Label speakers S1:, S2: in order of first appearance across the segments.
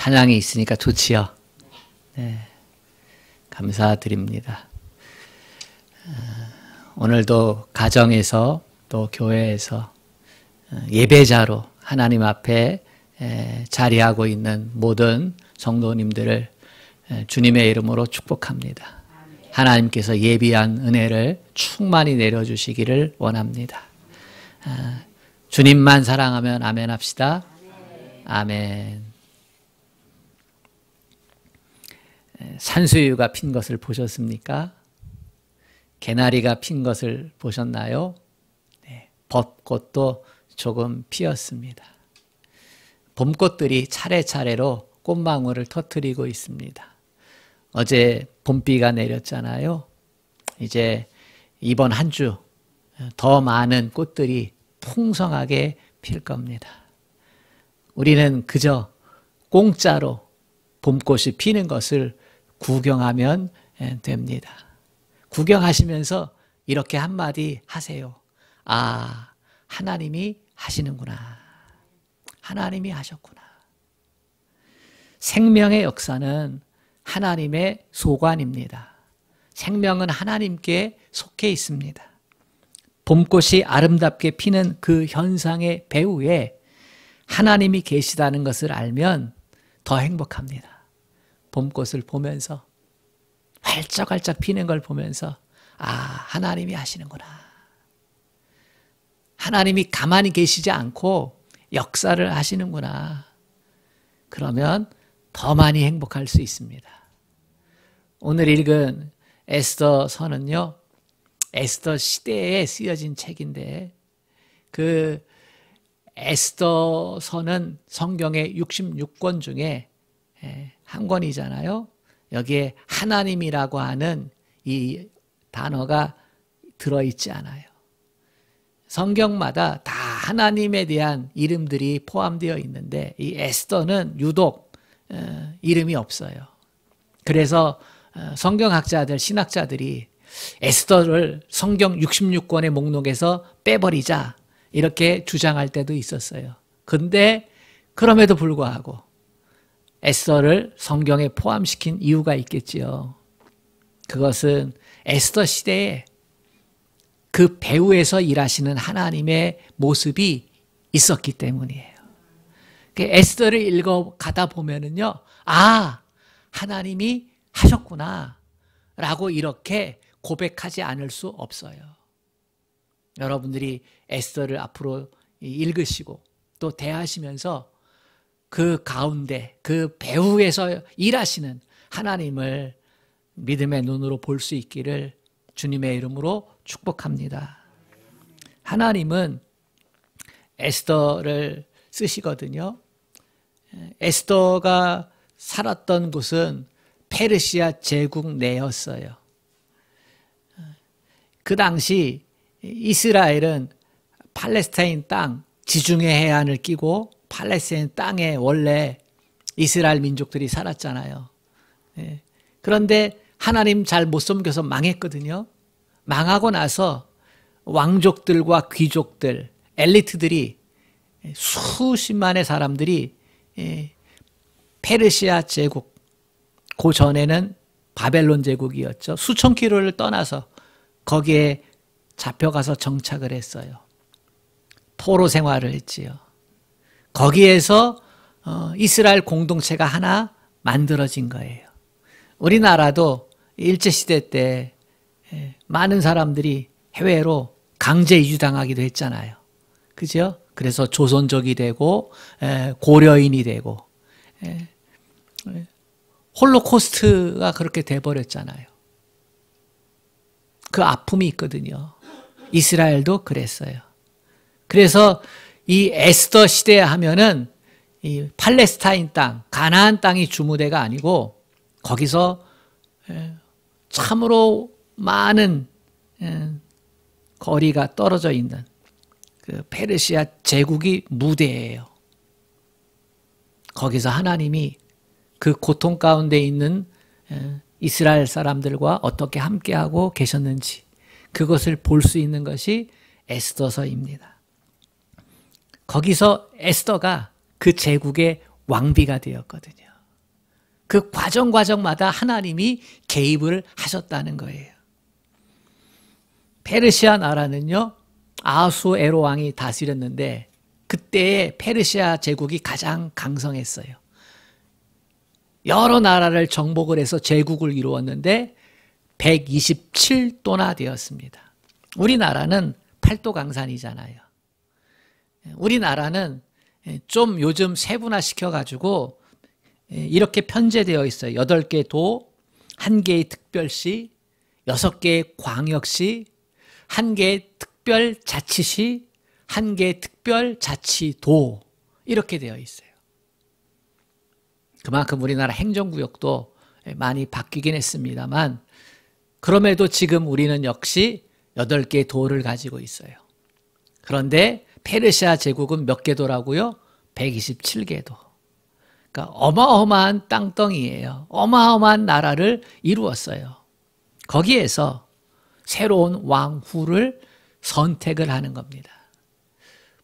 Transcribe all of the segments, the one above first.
S1: 찬양이 있으니까 좋지요. 네, 감사드립니다. 오늘도 가정에서 또 교회에서 예배자로 하나님 앞에 자리하고 있는 모든 성도님들을 주님의 이름으로 축복합니다. 하나님께서 예비한 은혜를 충만히 내려주시기를 원합니다. 주님만 사랑하면 아멘 합시다. 아멘. 산수유가 핀 것을 보셨습니까? 개나리가 핀 것을 보셨나요? 네, 벚꽃도 조금 피었습니다. 봄꽃들이 차례차례로 꽃망울을 터뜨리고 있습니다. 어제 봄비가 내렸잖아요. 이제 이번 한 주 더 많은 꽃들이 풍성하게 필 겁니다. 우리는 그저 공짜로 봄꽃이 피는 것을 구경하면 됩니다. 구경하시면서 이렇게 한마디 하세요. 아, 하나님이 하시는구나. 하나님이 하셨구나. 생명의 역사는 하나님의 소관입니다. 생명은 하나님께 속해 있습니다. 봄꽃이 아름답게 피는 그 현상의 배후에 하나님이 계시다는 것을 알면 더 행복합니다. 봄꽃을 보면서 활짝활짝 피는 걸 보면서 아, 하나님이 하시는구나. 하나님이 가만히 계시지 않고 역사를 하시는구나. 그러면 더 많이 행복할 수 있습니다. 오늘 읽은 에스더서는요, 에스더 시대에 쓰여진 책인데 그 에스더서는 성경의 66권 중에 한 권이잖아요. 여기에 하나님이라고 하는 이 단어가 들어있지 않아요. 성경마다 다 하나님에 대한 이름들이 포함되어 있는데 이 에스더는 유독 이름이 없어요. 그래서 성경학자들, 신학자들이 에스더를 성경 66권의 목록에서 빼버리자 이렇게 주장할 때도 있었어요. 근데 그럼에도 불구하고 에스더를 성경에 포함시킨 이유가 있겠지요. 그것은 에스더 시대에 그 배후에서 일하시는 하나님의 모습이 있었기 때문이에요. 에스더를 읽어가다 보면은요, 아, 하나님이 하셨구나 라고 이렇게 고백하지 않을 수 없어요. 여러분들이 에스더를 앞으로 읽으시고 또 대하시면서 그 가운데 그 배후에서 일하시는 하나님을 믿음의 눈으로 볼 수 있기를 주님의 이름으로 축복합니다. 하나님은 에스더를 쓰시거든요. 에스더가 살았던 곳은 페르시아 제국 내였어요. 그 당시 이스라엘은 팔레스타인 땅, 지중해 해안을 끼고 팔레스타인 땅에 원래 이스라엘 민족들이 살았잖아요. 그런데 하나님 잘 못 섬겨서 망했거든요. 망하고 나서 왕족들과 귀족들, 엘리트들이 수십만의 사람들이 페르시아 제국, 그 전에는 바벨론 제국이었죠. 수천 킬로를 떠나서 거기에 잡혀가서 정착을 했어요. 포로 생활을 했지요. 거기에서 이스라엘 공동체가 하나 만들어진 거예요. 우리나라도 일제시대 때 많은 사람들이 해외로 강제 이주당하기도 했잖아요. 그죠? 그래서 조선족이 되고 고려인이 되고 홀로코스트가 그렇게 돼버렸잖아요. 그 아픔이 있거든요. 이스라엘도 그랬어요. 그래서 이 에스더 시대 하면은 이 팔레스타인 땅, 가나안 땅이 주무대가 아니고 거기서 참으로 많은 거리가 떨어져 있는 그 페르시아 제국이 무대예요. 거기서 하나님이 그 고통 가운데 있는 이스라엘 사람들과 어떻게 함께하고 계셨는지 그것을 볼 수 있는 것이 에스더서입니다. 거기서 에스더가 그 제국의 왕비가 되었거든요. 그 과정마다 하나님이 개입을 하셨다는 거예요. 페르시아 나라는요, 아하수에로 왕이 다스렸는데 그때의 페르시아 제국이 가장 강성했어요. 여러 나라를 정복을 해서 제국을 이루었는데 127도나 되었습니다. 우리나라는 팔도강산이잖아요. 우리나라는 좀 요즘 세분화 시켜가지고 이렇게 편제되어 있어요. 8개 도, 1개의 특별시, 6개의 광역시, 1개의 특별자치시, 1개의 특별자치도, 이렇게 되어 있어요. 그만큼 우리나라 행정구역도 많이 바뀌긴 했습니다만 그럼에도 지금 우리는 역시 8개의 도를 가지고 있어요. 그런데 페르시아 제국은 몇 개 도라고요? 127개 도. 그러니까 어마어마한 땅덩이예요. 어마어마한 나라를 이루었어요. 거기에서 새로운 왕후를 선택을 하는 겁니다.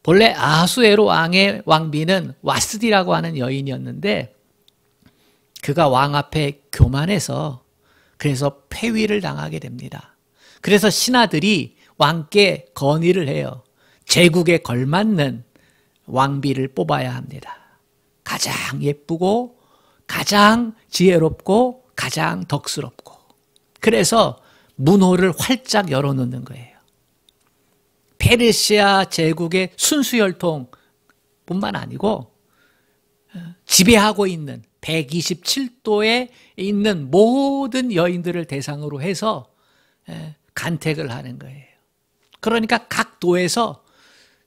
S1: 본래 아하수에로 왕의 왕비는 와스디라고 하는 여인이었는데 그가 왕 앞에 교만해서 그래서 폐위를 당하게 됩니다. 그래서 신하들이 왕께 건의를 해요. 제국에 걸맞는 왕비를 뽑아야 합니다. 가장 예쁘고 가장 지혜롭고 가장 덕스럽고. 그래서 문호를 활짝 열어놓는 거예요. 페르시아 제국의 순수혈통뿐만 아니고 지배하고 있는 127도에 있는 모든 여인들을 대상으로 해서 간택을 하는 거예요. 그러니까 각 도에서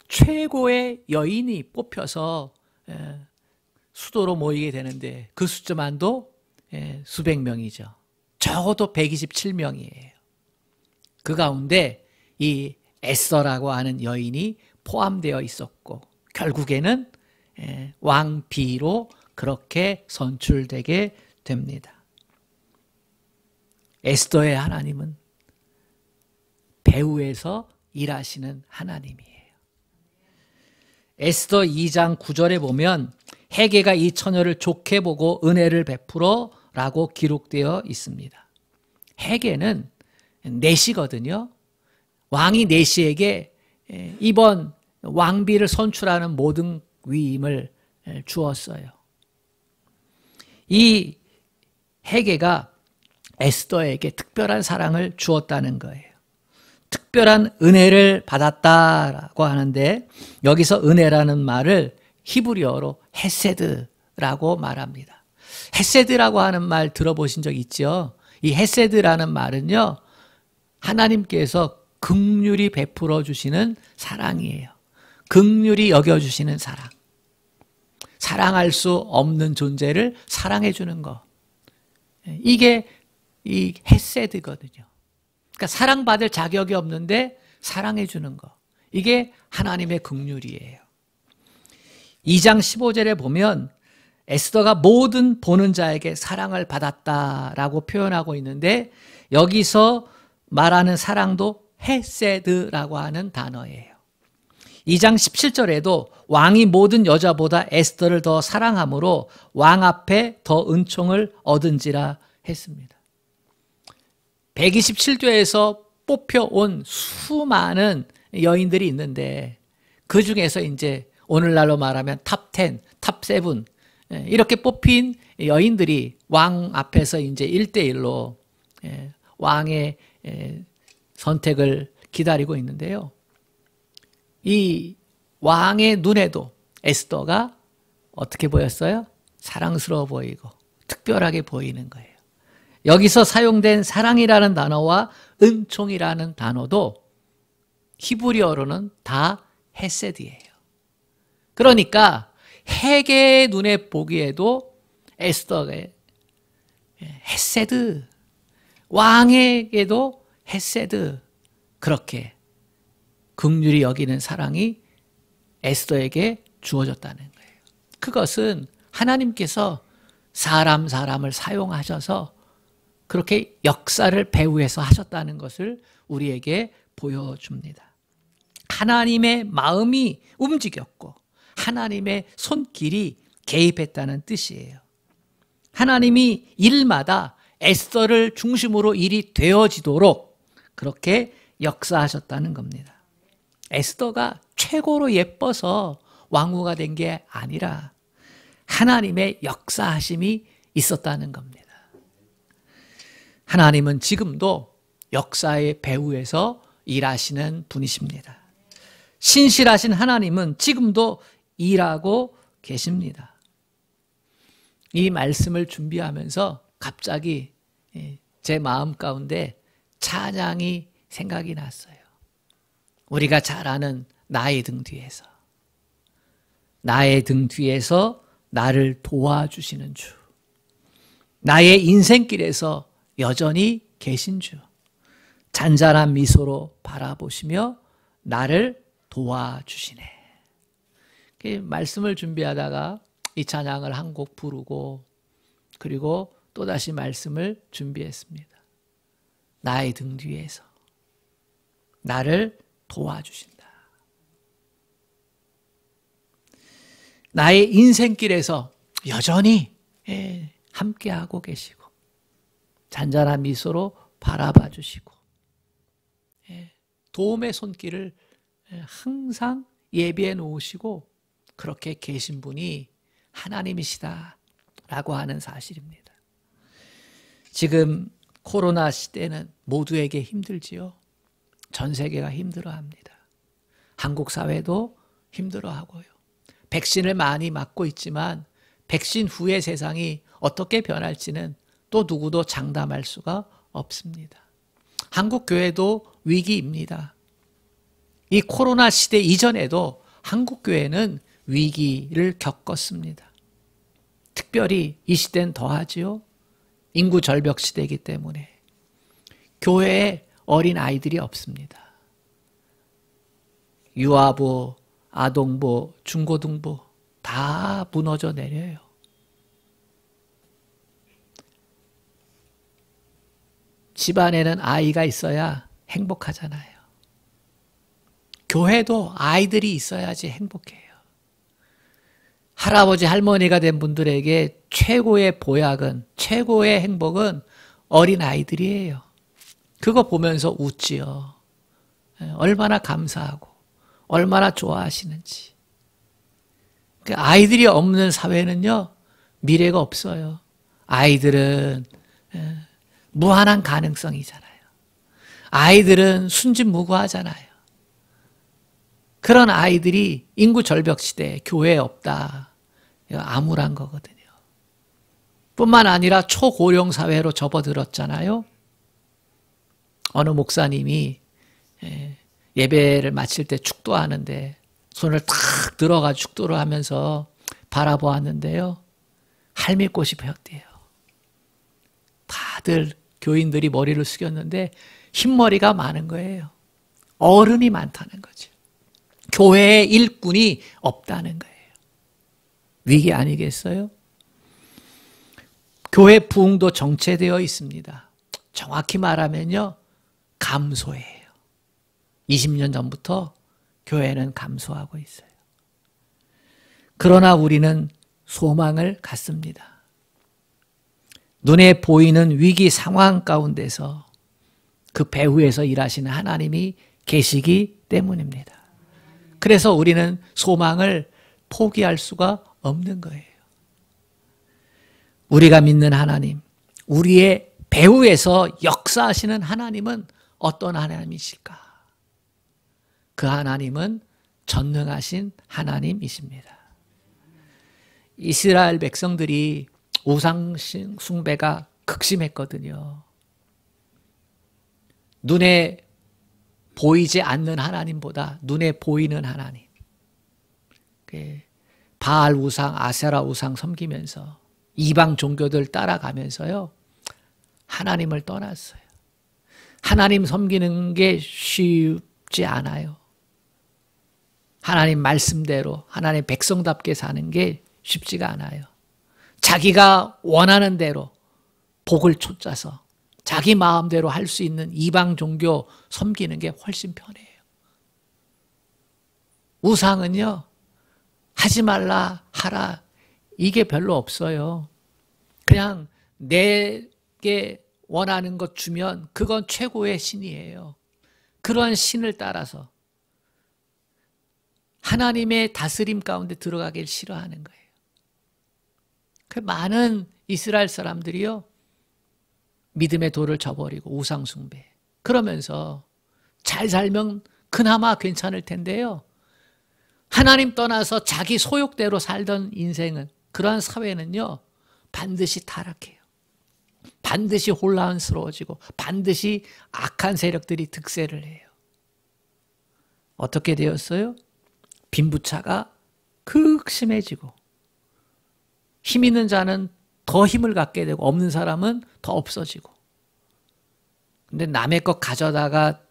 S1: 최고의 여인이 뽑혀서 수도로 모이게 되는데 그 숫자만도 수백 명이죠. 적어도 127명이에요. 그 가운데 이 에스더라고 하는 여인이 포함되어 있었고 결국에는 왕비로 그렇게 선출되게 됩니다. 에스더의 하나님은 배후에서 일하시는 하나님이에요. 에스더 2장 9절에 보면 헤게가 이 처녀를 좋게 보고 은혜를 베풀어라고 기록되어 있습니다. 헤게는 내시거든요. 왕이 내시에게 이번 왕비를 선출하는 모든 위임을 주었어요. 이 헤게가 에스더에게 특별한 사랑을 주었다는 거예요. 특별한 은혜를 받았다라고 하는데 여기서 은혜라는 말을 히브리어로 헤세드라고 말합니다. 헤세드라고 하는 말 들어보신 적 있죠? 이 헤세드라는 말은요, 하나님께서 긍휼히 베풀어 주시는 사랑이에요. 긍휼히 여겨주시는 사랑. 사랑할 수 없는 존재를 사랑해 주는 것. 이게 이 헤세드거든요. 그러니까 사랑받을 자격이 없는데 사랑해 주는 것. 이게 하나님의 긍휼이에요. 2장 15절에 보면 에스더가 모든 보는 자에게 사랑을 받았다라고 표현하고 있는데 여기서 말하는 사랑도 헤세드라고 하는 단어예요. 2장 17절에도 왕이 모든 여자보다 에스더를 더 사랑함으로 왕 앞에 더 은총을 얻은지라 했습니다. 127조에서 뽑혀온 수많은 여인들이 있는데 그 중에서 이제 오늘날로 말하면 탑 10, 탑 7 이렇게 뽑힌 여인들이 왕 앞에서 이제 1대1로 왕의 선택을 기다리고 있는데요. 이 왕의 눈에도 에스더가 어떻게 보였어요? 사랑스러워 보이고 특별하게 보이는 거예요. 여기서 사용된 사랑이라는 단어와 은총이라는 단어도 히브리어로는 다 헤세드예요. 그러니까 헤게의 눈에 보기에도 에스더의 헤세드, 왕에게도 헤세드, 그렇게 긍휼히 여기는 사랑이 에스더에게 주어졌다는 거예요. 그것은 하나님께서 사람을 사용하셔서 그렇게 역사를 배후에서 하셨다는 것을 우리에게 보여줍니다. 하나님의 마음이 움직였고 하나님의 손길이 개입했다는 뜻이에요. 하나님이 일마다 에스더를 중심으로 일이 되어지도록 그렇게 역사하셨다는 겁니다. 에스더가 최고로 예뻐서 왕후가 된 게 아니라 하나님의 역사하심이 있었다는 겁니다. 하나님은 지금도 역사의 배후에서 일하시는 분이십니다. 신실하신 하나님은 지금도 일하고 계십니다. 이 말씀을 준비하면서 갑자기 제 마음 가운데 찬양이 생각이 났어요. 우리가 잘 아는 나의 등 뒤에서, 나의 등 뒤에서 나를 도와주시는 주, 나의 인생길에서 여전히 계신 주, 잔잔한 미소로 바라보시며 나를 도와주시네. 말씀을 준비하다가 이 찬양을 한 곡 부르고 그리고 또다시 말씀을 준비했습니다. 나의 등 뒤에서 나를 도와주신다. 나의 인생길에서 여전히 함께하고 계시고 잔잔한 미소로 바라봐 주시고 도움의 손길을 항상 예비해 놓으시고 그렇게 계신 분이 하나님이시다라고 하는 사실입니다. 지금 코로나 시대는 모두에게 힘들지요. 전 세계가 힘들어합니다. 한국 사회도 힘들어하고요. 백신을 많이 맞고 있지만 백신 후의 세상이 어떻게 변할지는 또 누구도 장담할 수가 없습니다. 한국 교회도 위기입니다. 이 코로나 시대 이전에도 한국 교회는 위기를 겪었습니다. 특별히 이 시대는 더하지요. 인구 절벽 시대이기 때문에 교회에 어린 아이들이 없습니다. 유아부, 아동부, 중고등부 다 무너져 내려요. 집안에는 아이가 있어야 행복하잖아요. 교회도 아이들이 있어야지 행복해요. 할아버지, 할머니가 된 분들에게 최고의 보약은, 최고의 행복은 어린 아이들이에요. 그거 보면서 웃지요. 얼마나 감사하고 얼마나 좋아하시는지. 아이들이 없는 사회는요, 미래가 없어요. 아이들은 무한한 가능성이잖아요. 아이들은 순진무구하잖아요. 그런 아이들이 인구 절벽 시대에 교회에 없다. 암울한 거거든요. 뿐만 아니라 초고령 사회로 접어들었잖아요. 어느 목사님이 예배를 마칠 때 축도하는데 손을 탁 들어가 축도를 하면서 바라보았는데요. 할미꽃이 피었대요. 다들 교인들이 머리를 숙였는데 흰머리가 많은 거예요. 어른이 많다는 거죠. 교회의 일꾼이 없다는 거예요. 위기 아니겠어요? 교회 부흥도 정체되어 있습니다. 정확히 말하면요, 감소해요. 20년 전부터 교회는 감소하고 있어요. 그러나 우리는 소망을 갖습니다. 눈에 보이는 위기 상황 가운데서 그 배후에서 일하시는 하나님이 계시기 때문입니다. 그래서 우리는 소망을 포기할 수가 없는 거예요. 우리가 믿는 하나님, 우리의 배후에서 역사하시는 하나님은 어떤 하나님이실까? 그 하나님은 전능하신 하나님이십니다. 이스라엘 백성들이 우상 숭배가 극심했거든요. 눈에 보이지 않는 하나님보다 눈에 보이는 하나님. 바알 우상, 아세라 우상 섬기면서 이방 종교들 따라가면서요, 하나님을 떠났어요. 하나님 섬기는 게 쉽지 않아요. 하나님 말씀대로 하나님 백성답게 사는 게 쉽지가 않아요. 자기가 원하는 대로 복을 쫓아서 자기 마음대로 할 수 있는 이방 종교 섬기는 게 훨씬 편해요. 우상은요, 하지 말라, 하라, 이게 별로 없어요. 그냥 내게 원하는 것 주면 그건 최고의 신이에요. 그런 신을 따라서 하나님의 다스림 가운데 들어가길 싫어하는 거예요. 그 많은 이스라엘 사람들이요, 믿음의 도를 저버리고 우상 숭배, 그러면서 잘 살면 그나마 괜찮을 텐데요, 하나님 떠나서 자기 소욕대로 살던 인생은, 그러한 사회는요 반드시 타락해요. 반드시 혼란스러워지고 반드시 악한 세력들이 득세를 해요. 어떻게 되었어요? 빈부차가 극심해지고 힘 있는 자는 더 힘을 갖게 되고 없는 사람은 더 없어지고. 근데 남의 것 가져다가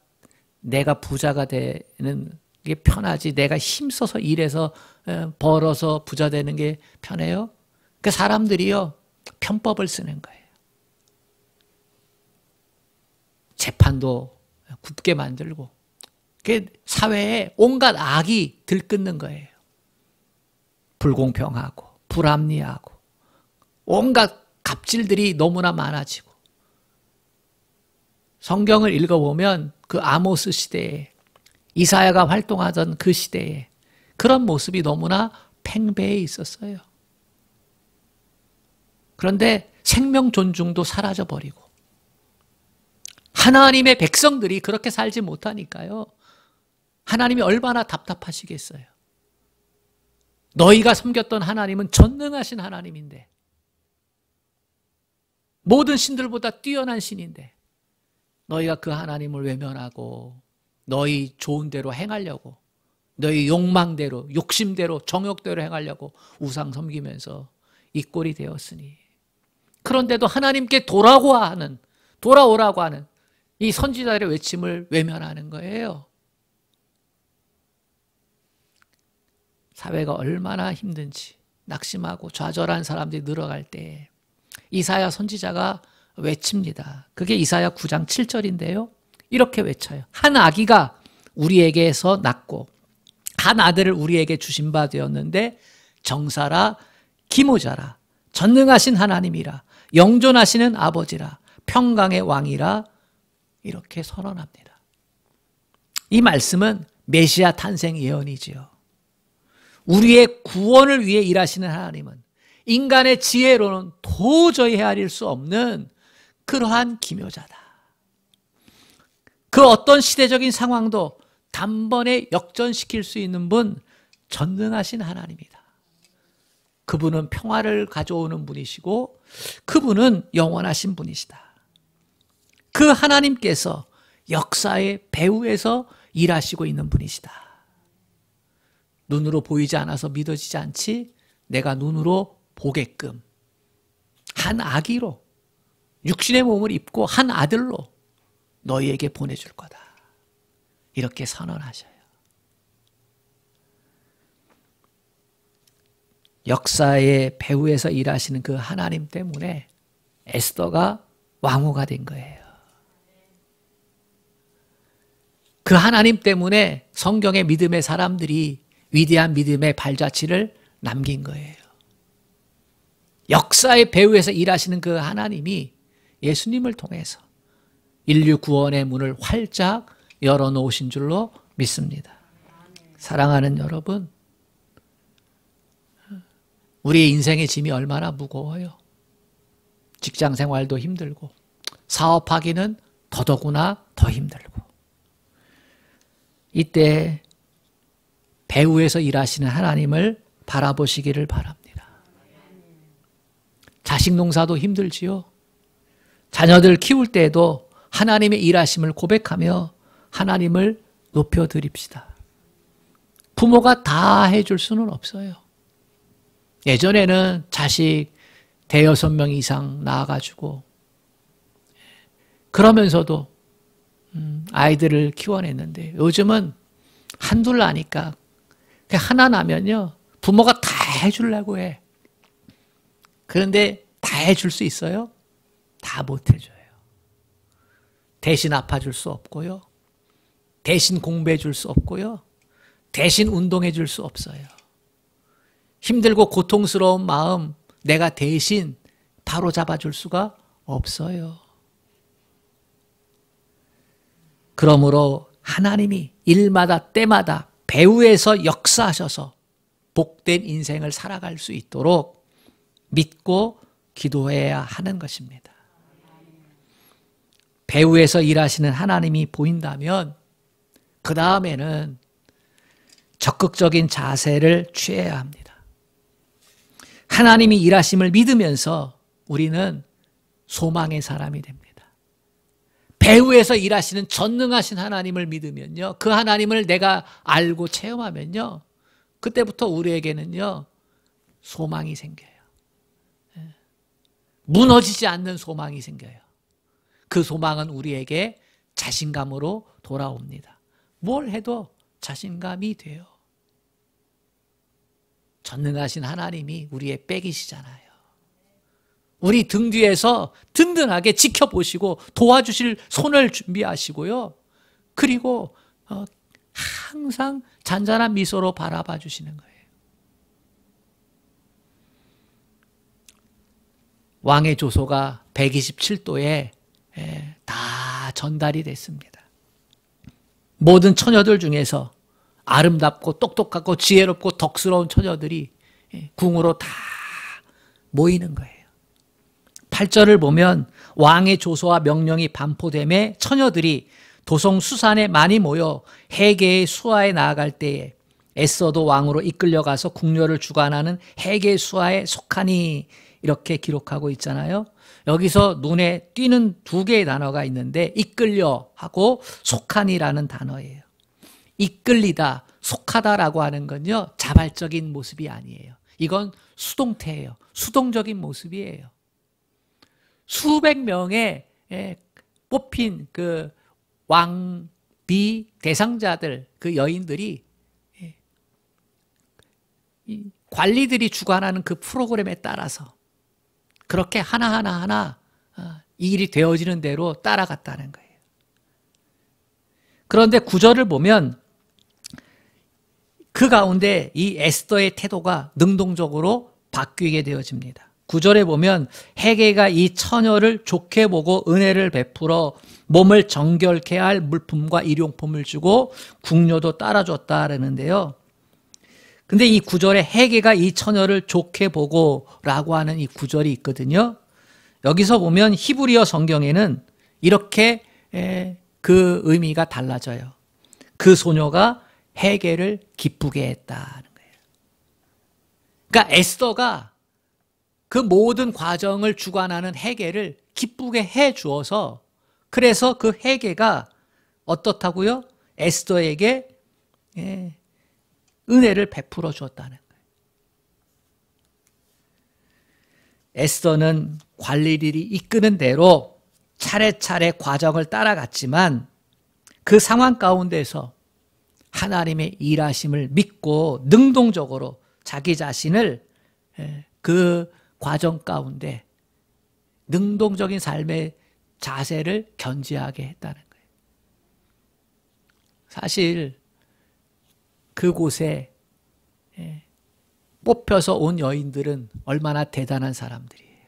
S1: 내가 부자가 되는 게 편하지, 내가 힘써서 일해서 벌어서 부자 되는 게 편해요? 그 사람들이요 편법을 쓰는 거예요. 재판도 굽게 만들고, 그 사회에 온갖 악이 들끓는 거예요. 불공평하고 불합리하고 온갖 갑질들이 너무나 많아지고. 성경을 읽어보면 그 아모스 시대에, 이사야가 활동하던 그 시대에 그런 모습이 너무나 팽배해 있었어요. 그런데 생명 존중도 사라져버리고 하나님의 백성들이 그렇게 살지 못하니까요, 하나님이 얼마나 답답하시겠어요. 너희가 섬겼던 하나님은 전능하신 하나님인데, 모든 신들보다 뛰어난 신인데 너희가 그 하나님을 외면하고 너희 좋은 대로 행하려고, 너희 욕망대로, 욕심대로, 정욕대로 행하려고 우상 섬기면서 이 꼴이 되었으니. 그런데도 하나님께 돌아오라고 하는 이 선지자들의 외침을 외면하는 거예요. 사회가 얼마나 힘든지, 낙심하고 좌절한 사람들이 늘어갈 때 이사야 선지자가 외칩니다. 그게 이사야 9장 7절인데요. 이렇게 외쳐요. 한 아기가 우리에게서 낳고 한 아들을 우리에게 주신 바 되었는데 정사라 기무자라 전능하신 하나님이라 영존하시는 아버지라 평강의 왕이라, 이렇게 선언합니다. 이 말씀은 메시아 탄생 예언이지요. 우리의 구원을 위해 일하시는 하나님은 인간의 지혜로는 도저히 헤아릴 수 없는 그러한 기묘자다. 그 어떤 시대적인 상황도 단번에 역전시킬 수 있는 분, 전능하신 하나님이다. 그분은 평화를 가져오는 분이시고 그분은 영원하신 분이시다. 그 하나님께서 역사의 배후에서 일하시고 있는 분이시다. 눈으로 보이지 않아서 믿어지지 않지, 내가 눈으로 보게끔 한 아기로, 육신의 몸을 입고 한 아들로 너희에게 보내줄 거다. 이렇게 선언하셔요. 역사의 배후에서 일하시는 그 하나님 때문에 에스더가 왕후가 된 거예요. 그 하나님 때문에 성경의 믿음의 사람들이 위대한 믿음의 발자취를 남긴 거예요. 역사의 배후에서 일하시는 그 하나님이 예수님을 통해서 인류 구원의 문을 활짝 열어놓으신 줄로 믿습니다. 사랑하는 여러분, 우리의 인생의 짐이 얼마나 무거워요. 직장 생활도 힘들고 사업하기는 더더구나 더 힘들고. 이때 배후에서 일하시는 하나님을 바라보시기를 바랍니다. 자식 농사도 힘들지요. 자녀들 키울 때에도 하나님의 일하심을 고백하며 하나님을 높여드립시다. 부모가 다 해줄 수는 없어요. 예전에는 자식 5-6명 이상 낳아가지고 그러면서도 아이들을 키워냈는데, 요즘은 한둘 나니까 하나 나면요 부모가 다 해주려고 해. 그런데 다 해줄 수 있어요? 다 못 해줘요. 대신 아파줄 수 없고요, 대신 공부해 줄 수 없고요, 대신 운동해 줄 수 없어요. 힘들고 고통스러운 마음 내가 대신 바로 잡아줄 수가 없어요. 그러므로 하나님이 일마다 때마다 배후에서 역사하셔서 복된 인생을 살아갈 수 있도록 믿고 기도해야 하는 것입니다. 배후에서 일하시는 하나님이 보인다면 그 다음에는 적극적인 자세를 취해야 합니다. 하나님이 일하심을 믿으면서 우리는 소망의 사람이 됩니다. 배후에서 일하시는 전능하신 하나님을 믿으면요, 그 하나님을 내가 알고 체험하면요, 그때부터 우리에게는요 소망이 생겨요. 무너지지 않는 소망이 생겨요. 그 소망은 우리에게 자신감으로 돌아옵니다. 뭘 해도 자신감이 돼요. 전능하신 하나님이 우리의 백이시잖아요. 우리 등 뒤에서 든든하게 지켜보시고 도와주실 손을 준비하시고요. 그리고 항상 잔잔한 미소로 바라봐 주시는 거예요. 왕의 조소가 127도에 다 전달이 됐습니다. 모든 처녀들 중에서 아름답고 똑똑하고 지혜롭고 덕스러운 처녀들이 궁으로 다 모이는 거예요. 8절을 보면 왕의 조소와 명령이 반포됨에 처녀들이 도성 수산에 많이 모여 헤게의 수하에 나아갈 때에 에스더도 왕으로 이끌려가서 궁녀를 주관하는 헤게 수하에 속하니, 이렇게 기록하고 있잖아요. 여기서 눈에 띄는 두 개의 단어가 있는데 이끌려 하고 속하니라는 단어예요. 이끌리다, 속하다라고 하는 건요 자발적인 모습이 아니에요. 이건 수동태예요. 수동적인 모습이에요. 수백 명의 뽑힌 그 왕비 대상자들, 그 여인들이 관리들이 주관하는 그 프로그램에 따라서 그렇게 하나하나 이 일이 되어지는 대로 따라갔다는 거예요. 그런데 9절을 보면 그 가운데 이 에스더의 태도가 능동적으로 바뀌게 되어집니다. 9절에 보면 헤게가 이 처녀를 좋게 보고 은혜를 베풀어 몸을 정결케 할 물품과 일용품을 주고 궁녀도 따라줬다라는데요. 근데 이 9절에 헤게가 이 처녀를 좋게 보고 라고 하는 이 9절이 있거든요. 여기서 보면 히브리어 성경에는 이렇게 그 의미가 달라져요. 그 소녀가 헤게를 기쁘게 했다는 거예요. 그러니까 에스더가 그 모든 과정을 주관하는 헤게를 기쁘게 해 주어서, 그래서 그 헤게가 어떻다고요? 에스더에게 은혜를 베풀어 주었다는 거예요. 에스더는 관리들이 이끄는 대로 차례차례 과정을 따라갔지만 그 상황 가운데서 하나님의 일하심을 믿고 능동적으로 자기 자신을 그 과정 가운데 능동적인 삶의 자세를 견지하게 했다는 거예요. 사실 그곳에 뽑혀서 온 여인들은 얼마나 대단한 사람들이에요.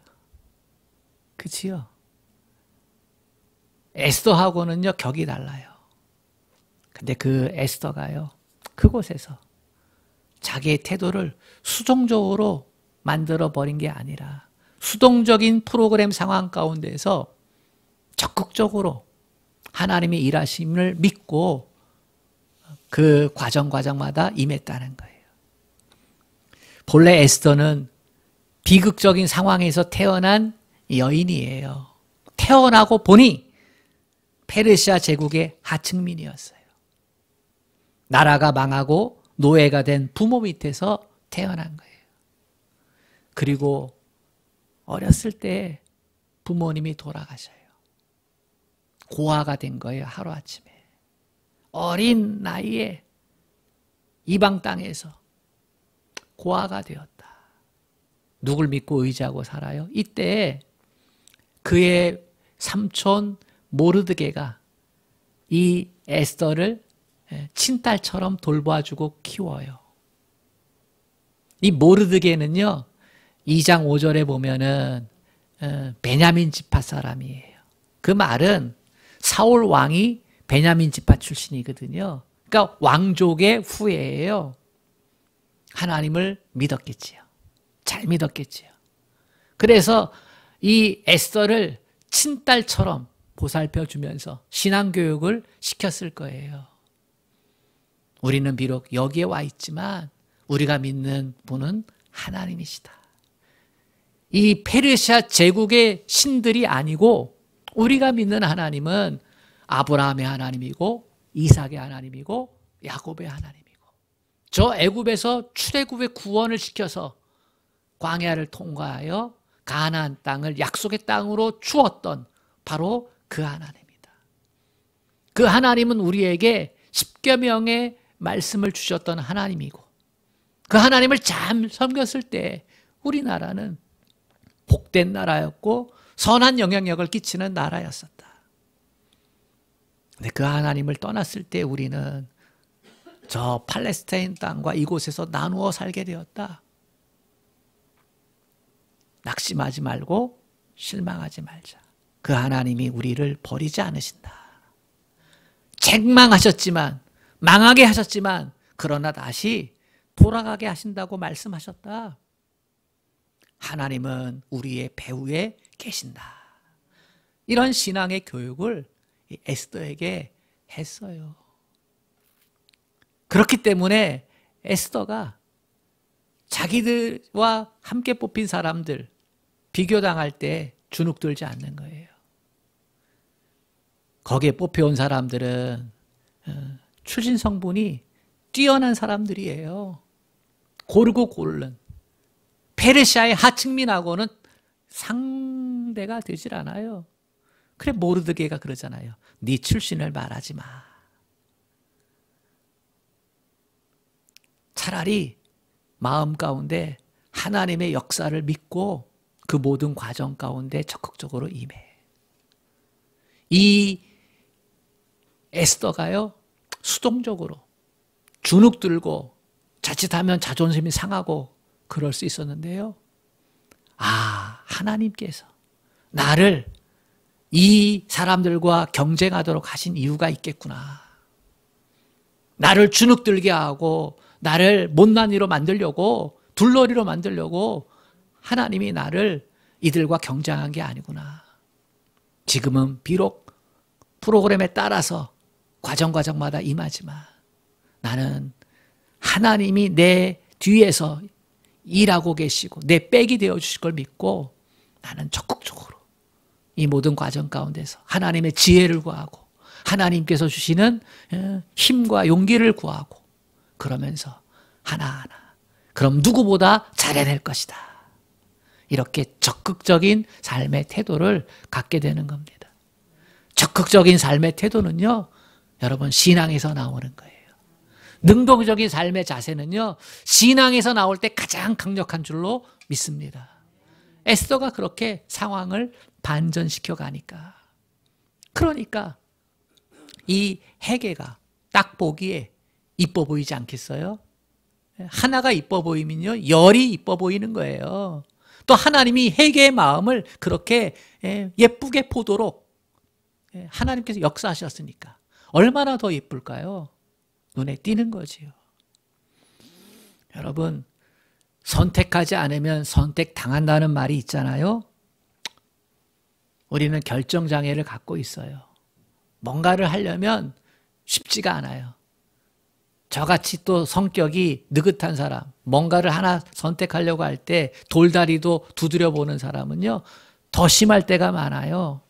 S1: 그치요? 에스더하고는요 격이 달라요. 근데 그 에스더가요 그곳에서 자기의 태도를 수동적으로 만들어버린 게 아니라 수동적인 프로그램 상황 가운데서 적극적으로 하나님의 일하심을 믿고 그 과정마다 임했다는 거예요. 본래 에스더는 비극적인 상황에서 태어난 여인이에요. 태어나고 보니 페르시아 제국의 하층민이었어요. 나라가 망하고 노예가 된 부모 밑에서 태어난 거예요. 그리고 어렸을 때 부모님이 돌아가셔요. 고아가 된 거예요, 하루아침에. 어린 나이에 이방 땅에서 고아가 되었다. 누굴 믿고 의지하고 살아요? 이때 그의 삼촌 모르드게가 이 에스더를 친딸처럼 돌봐주고 키워요. 이 모르드게는요 2장 5절에 보면은 베냐민 지파 사람이에요. 그 말은 사울 왕이 베냐민 지파 출신이거든요. 그러니까 왕족의 후예예요. 하나님을 믿었겠지요. 잘 믿었겠지요. 그래서 이 에스더를 친딸처럼 보살펴주면서 신앙교육을 시켰을 거예요. 우리는 비록 여기에 와 있지만 우리가 믿는 분은 하나님이시다. 이 페르시아 제국의 신들이 아니고 우리가 믿는 하나님은 아브라함의 하나님이고 이삭의 하나님이고 야곱의 하나님이고 저 애굽에서 출애굽의 구원을 시켜서 광야를 통과하여 가나안 땅을 약속의 땅으로 주었던 바로 그 하나님이다. 그 하나님은 우리에게 십계명의 말씀을 주셨던 하나님이고 그 하나님을 잘 섬겼을 때 우리나라는 복된 나라였고 선한 영향력을 끼치는 나라였었다. 근데 그 하나님을 떠났을 때 우리는 저 팔레스타인 땅과 이곳에서 나누어 살게 되었다. 낙심하지 말고 실망하지 말자. 그 하나님이 우리를 버리지 않으신다. 책망하셨지만 망하게 하셨지만 그러나 다시 돌아가게 하신다고 말씀하셨다. 하나님은 우리의 배후에 계신다. 이런 신앙의 교육을 에스더에게 했어요. 그렇기 때문에 에스더가 자기들과 함께 뽑힌 사람들 비교당할 때 주눅들지 않는 거예요. 거기에 뽑혀온 사람들은 출신 성분이 뛰어난 사람들이에요. 고르고 고른 페르시아의 하층민하고는 상대가 되질 않아요. 그래 모르드게가 그러잖아요. 네 출신을 말하지 마. 차라리 마음 가운데 하나님의 역사를 믿고 그 모든 과정 가운데 적극적으로 임해. 이 에스더가요 수동적으로 주눅 들고 자칫하면 자존심이 상하고 그럴 수 있었는데요. 아, 하나님께서 나를 이 사람들과 경쟁하도록 하신 이유가 있겠구나. 나를 주눅 들게 하고 나를 못난 이로 만들려고 둘러리로 만들려고 하나님이 나를 이들과 경쟁한 게 아니구나. 지금은 비록 프로그램에 따라서 과정마다 임하지만 나는 하나님이 내 뒤에서 일하고 계시고 내 백이 되어주실 걸 믿고 나는 적극적으로 이 모든 과정 가운데서 하나님의 지혜를 구하고 하나님께서 주시는 힘과 용기를 구하고 그러면서 하나하나 그럼 누구보다 잘해낼 것이다. 이렇게 적극적인 삶의 태도를 갖게 되는 겁니다. 적극적인 삶의 태도는요, 여러분 신앙에서 나오는 거예요. 능동적인 삶의 자세는요, 신앙에서 나올 때 가장 강력한 줄로 믿습니다. 에스더가 그렇게 상황을 반전시켜 가니까. 그러니까 이 헤게가 딱 보기에 이뻐 보이지 않겠어요? 하나가 이뻐 보이면요, 열이 이뻐 보이는 거예요. 또 하나님이 헤게의 마음을 그렇게 예쁘게 보도록 하나님께서 역사하셨으니까 얼마나 더 예쁠까요? 눈에 띄는 거지요. 여러분, 선택하지 않으면 선택당한다는 말이 있잖아요. 우리는 결정장애를 갖고 있어요. 뭔가를 하려면 쉽지가 않아요. 저같이 또 성격이 느긋한 사람, 뭔가를 하나 선택하려고 할 때 돌다리도 두드려 보는 사람은요, 더 심할 때가 많아요.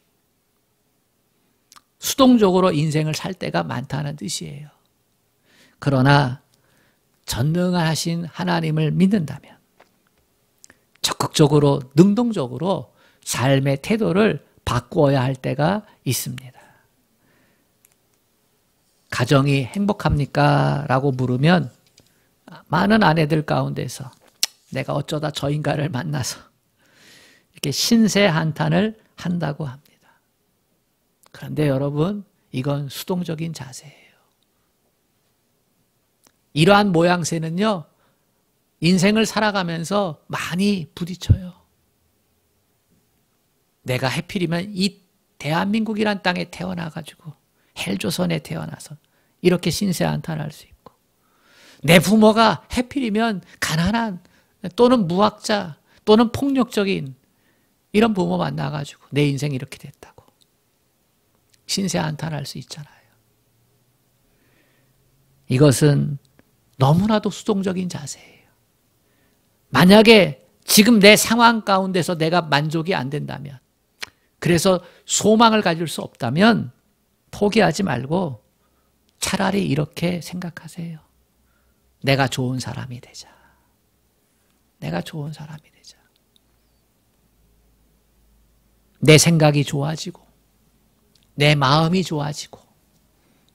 S1: 수동적으로 인생을 살 때가 많다는 뜻이에요. 그러나 전능하신 하나님을 믿는다면 적극적으로 능동적으로 삶의 태도를 바꾸어야 할 때가 있습니다. 가정이 행복합니까? 라고 물으면 많은 아내들 가운데서 내가 어쩌다 저 인간을 만나서 이렇게 신세 한탄을 한다고 합니다. 그런데 여러분, 이건 수동적인 자세예요. 이러한 모양새는요, 인생을 살아가면서 많이 부딪혀요. 내가 하필이면 이 대한민국이란 땅에 태어나가지고 헬조선에 태어나서 이렇게 신세한탄할 수 있고, 내 부모가 하필이면 가난한 또는 무학자 또는 폭력적인 이런 부모 만나가지고 내 인생이 이렇게 됐다고 신세한탄할 수 있잖아요. 이것은 너무나도 수동적인 자세예요. 만약에 지금 내 상황 가운데서 내가 만족이 안 된다면, 그래서 소망을 가질 수 없다면 포기하지 말고 차라리 이렇게 생각하세요. 내가 좋은 사람이 되자. 내가 좋은 사람이 되자. 내 생각이 좋아지고 내 마음이 좋아지고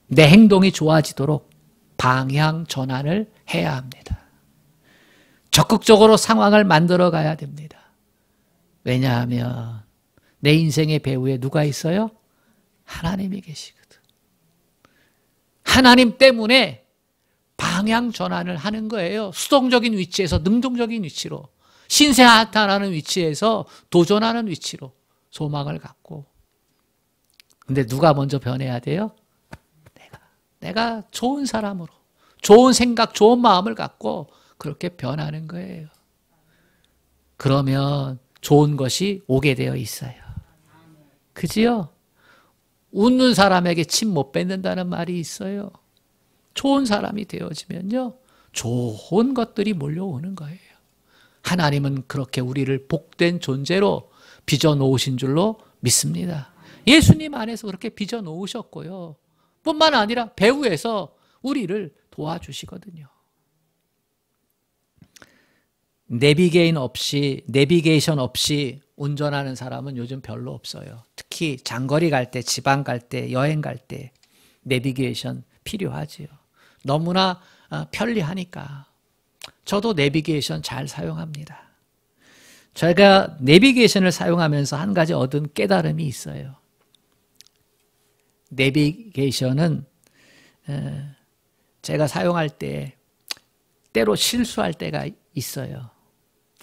S1: 내 행동이 좋아지도록 방향 전환을 해야 합니다. 적극적으로 상황을 만들어 가야 됩니다. 왜냐하면 내 인생의 배후에 누가 있어요? 하나님이 계시거든. 하나님 때문에 방향 전환을 하는 거예요. 수동적인 위치에서 능동적인 위치로, 신세한탄하는 위치에서 도전하는 위치로 소망을 갖고. 근데 누가 먼저 변해야 돼요? 내가 좋은 사람으로, 좋은 생각, 좋은 마음을 갖고 그렇게 변하는 거예요. 그러면 좋은 것이 오게 되어 있어요. 그지요? 웃는 사람에게 침 못 뱉는다는 말이 있어요. 좋은 사람이 되어지면요, 좋은 것들이 몰려오는 거예요. 하나님은 그렇게 우리를 복된 존재로 빚어놓으신 줄로 믿습니다. 예수님 안에서 그렇게 빚어놓으셨고요. 뿐만 아니라 배후에서 우리를 도와주시거든요. 내비게이션 없이 운전하는 사람은 요즘 별로 없어요. 특히 장거리 갈 때, 지방 갈 때, 여행 갈 때 내비게이션 필요하지요. 너무나 편리하니까. 저도 내비게이션 잘 사용합니다. 제가 내비게이션을 사용하면서 한 가지 얻은 깨달음이 있어요. 내비게이션은 제가 사용할 때 때로 실수할 때가 있어요.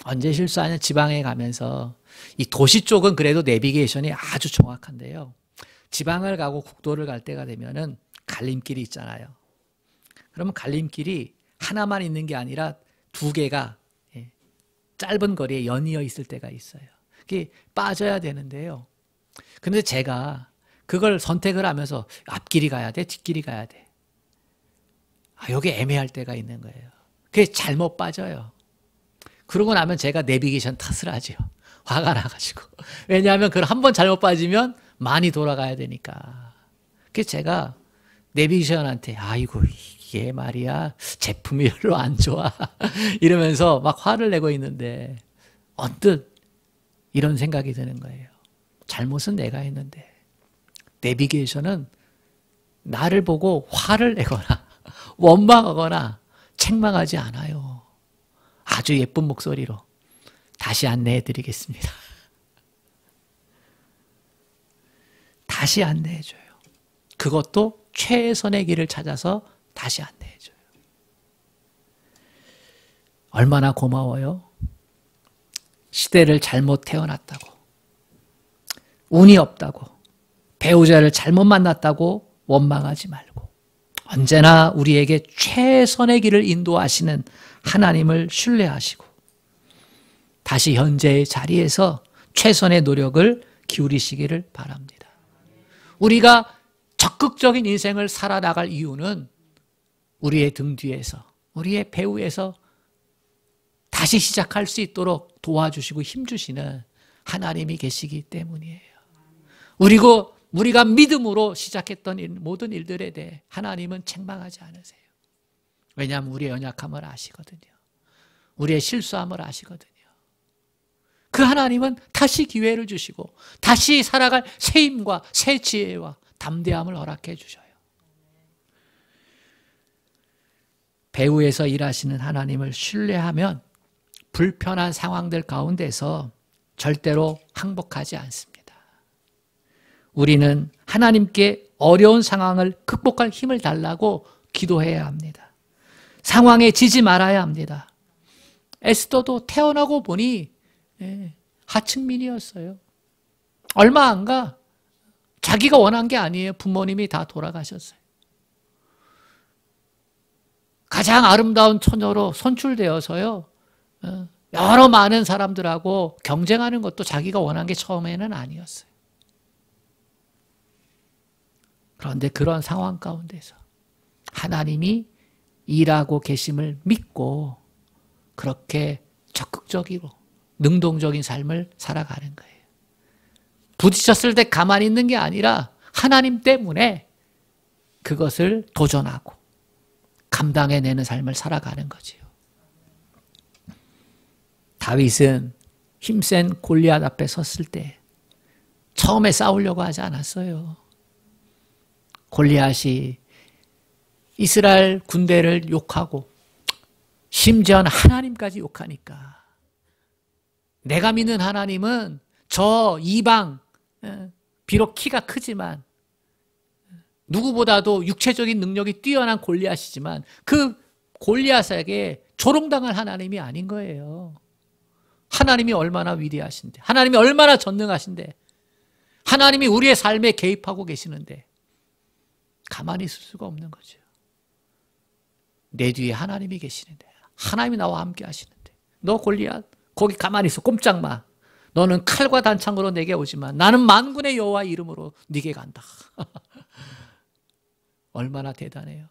S1: 언제 실수하냐, 지방에 가면서. 이 도시 쪽은 그래도 내비게이션이 아주 정확한데요, 지방을 가고 국도를 갈 때가 되면은 갈림길이 있잖아요. 그러면 갈림길이 하나만 있는 게 아니라 두 개가 짧은 거리에 연이어 있을 때가 있어요. 그게 빠져야 되는데요. 그런데 제가 그걸 선택을 하면서 앞길이 가야 돼, 뒷길이 가야 돼. 여기 애매할 때가 있는 거예요. 그게 잘못 빠져요. 그러고 나면 제가 내비게이션 탓을 하죠. 화가 나가지고. 왜냐하면 그걸 한번 잘못 빠지면 많이 돌아가야 되니까. 그래서 제가 내비게이션한테 아이고 이게 말이야 제품이 별로 안 좋아 이러면서 막 화를 내고 있는데 언뜻 이런 생각이 드는 거예요. 잘못은 내가 했는데 내비게이션은 나를 보고 화를 내거나 원망하거나 책망하지 않아요. 아주 예쁜 목소리로 다시 안내해 드리겠습니다. 다시 안내해 줘요. 그것도 최선의 길을 찾아서 다시 안내해 줘요. 얼마나 고마워요. 시대를 잘못 태어났다고, 운이 없다고, 배우자를 잘못 만났다고 원망하지 말고 언제나 우리에게 최선의 길을 인도하시는 하나님을 신뢰하시고 다시 현재의 자리에서 최선의 노력을 기울이시기를 바랍니다. 우리가 적극적인 인생을 살아나갈 이유는 우리의 등 뒤에서, 우리의 배후에서 다시 시작할 수 있도록 도와주시고 힘주시는 하나님이 계시기 때문이에요. 그리고 우리가 믿음으로 시작했던 모든 일들에 대해 하나님은 책망하지 않으세요. 왜냐하면 우리의 연약함을 아시거든요. 우리의 실수함을 아시거든요. 그 하나님은 다시 기회를 주시고 다시 살아갈 새 힘과 새 지혜와 담대함을 허락해 주셔요. 배후에서 일하시는 하나님을 신뢰하면 불편한 상황들 가운데서 절대로 항복하지 않습니다. 우리는 하나님께 어려운 상황을 극복할 힘을 달라고 기도해야 합니다. 상황에 지지 말아야 합니다. 에스더도 태어나고 보니 하층민이었어요. 얼마 안 가. 자기가 원한 게 아니에요. 부모님이 다 돌아가셨어요. 가장 아름다운 처녀로 선출되어서요. 여러 많은 사람들하고 경쟁하는 것도 자기가 원한 게 처음에는 아니었어요. 그런데 그런 상황 가운데서 하나님이 일하고 계심을 믿고 그렇게 적극적이고 능동적인 삶을 살아가는 거예요. 부딪혔을 때 가만히 있는 게 아니라 하나님 때문에 그것을 도전하고 감당해내는 삶을 살아가는 거지요. 다윗은 힘센 골리앗 앞에 섰을 때 처음에 싸우려고 하지 않았어요. 골리앗이 이스라엘 군대를 욕하고 심지어는 하나님까지 욕하니까 내가 믿는 하나님은 저 이방 비록 키가 크지만 누구보다도 육체적인 능력이 뛰어난 골리앗이지만 그 골리앗에게 조롱당할 하나님이 아닌 거예요. 하나님이 얼마나 위대하신데, 하나님이 얼마나 전능하신데, 하나님이 우리의 삶에 개입하고 계시는데 가만히 있을 수가 없는 거죠. 내 뒤에 하나님이 계시는데, 하나님이 나와 함께 하시는데, 너 골리앗 거기 가만히 있어, 꼼짝 마. 너는 칼과 단창으로 내게 오지만 나는 만군의 여호와 이름으로 네게 간다. 얼마나 대단해요.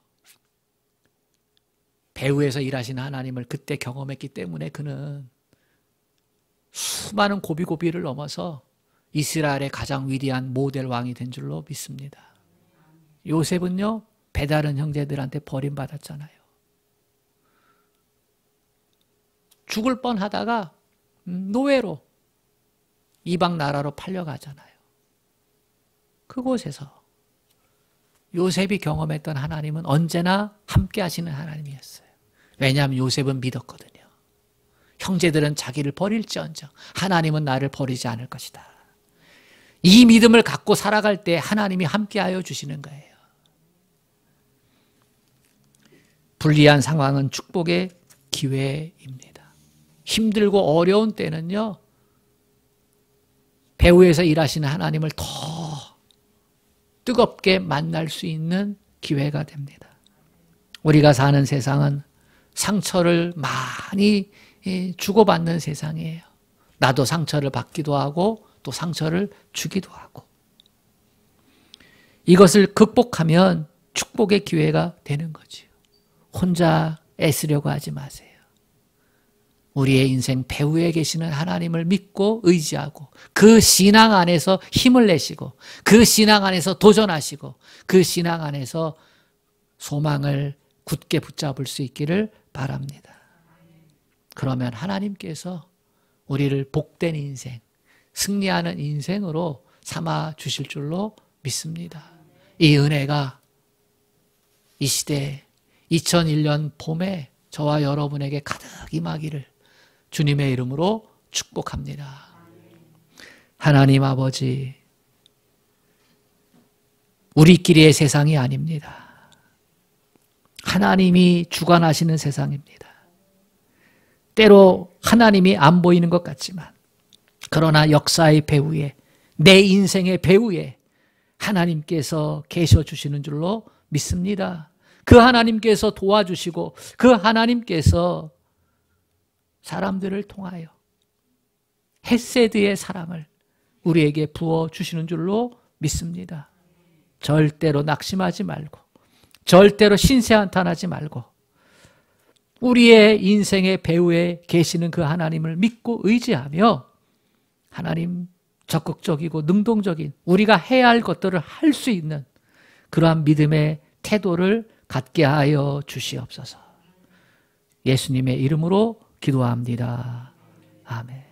S1: 배후에서 일하시는 하나님을 그때 경험했기 때문에 그는 수많은 고비고비를 넘어서 이스라엘의 가장 위대한 모델 왕이 된 줄로 믿습니다. 요셉은요, 배다른 형제들한테 버림받았잖아요. 죽을 뻔하다가 노예로 이방 나라로 팔려가잖아요. 그곳에서 요셉이 경험했던 하나님은 언제나 함께 하시는 하나님이었어요. 왜냐하면 요셉은 믿었거든요. 형제들은 자기를 버릴지언정 하나님은 나를 버리지 않을 것이다. 이 믿음을 갖고 살아갈 때 하나님이 함께하여 주시는 거예요. 불리한 상황은 축복의 기회입니다. 힘들고 어려운 때는요, 배후에서 일하시는 하나님을 더 뜨겁게 만날 수 있는 기회가 됩니다. 우리가 사는 세상은 상처를 많이 주고받는 세상이에요. 나도 상처를 받기도 하고 또 상처를 주기도 하고. 이것을 극복하면 축복의 기회가 되는 거지요. 혼자 애쓰려고 하지 마세요. 우리의 인생 배후에 계시는 하나님을 믿고 의지하고 그 신앙 안에서 힘을 내시고 그 신앙 안에서 도전하시고 그 신앙 안에서 소망을 굳게 붙잡을 수 있기를 바랍니다. 그러면 하나님께서 우리를 복된 인생, 승리하는 인생으로 삼아 주실 줄로 믿습니다. 이 은혜가 이 시대 2001년 봄에 저와 여러분에게 가득 임하기를 주님의 이름으로 축복합니다. 하나님 아버지, 우리끼리의 세상이 아닙니다. 하나님이 주관하시는 세상입니다. 때로 하나님이 안 보이는 것 같지만 그러나 역사의 배후에, 내 인생의 배후에 하나님께서 계셔 주시는 줄로 믿습니다. 그 하나님께서 도와주시고 그 하나님께서 사람들을 통하여 헤세드의 사랑을 우리에게 부어주시는 줄로 믿습니다. 절대로 낙심하지 말고 절대로 신세한탄하지 말고 우리의 인생의 배후에 계시는 그 하나님을 믿고 의지하며 하나님 적극적이고 능동적인 우리가 해야 할 것들을 할 수 있는 그러한 믿음의 태도를 갖게 하여 주시옵소서. 예수님의 이름으로 기도합니다. 아멘.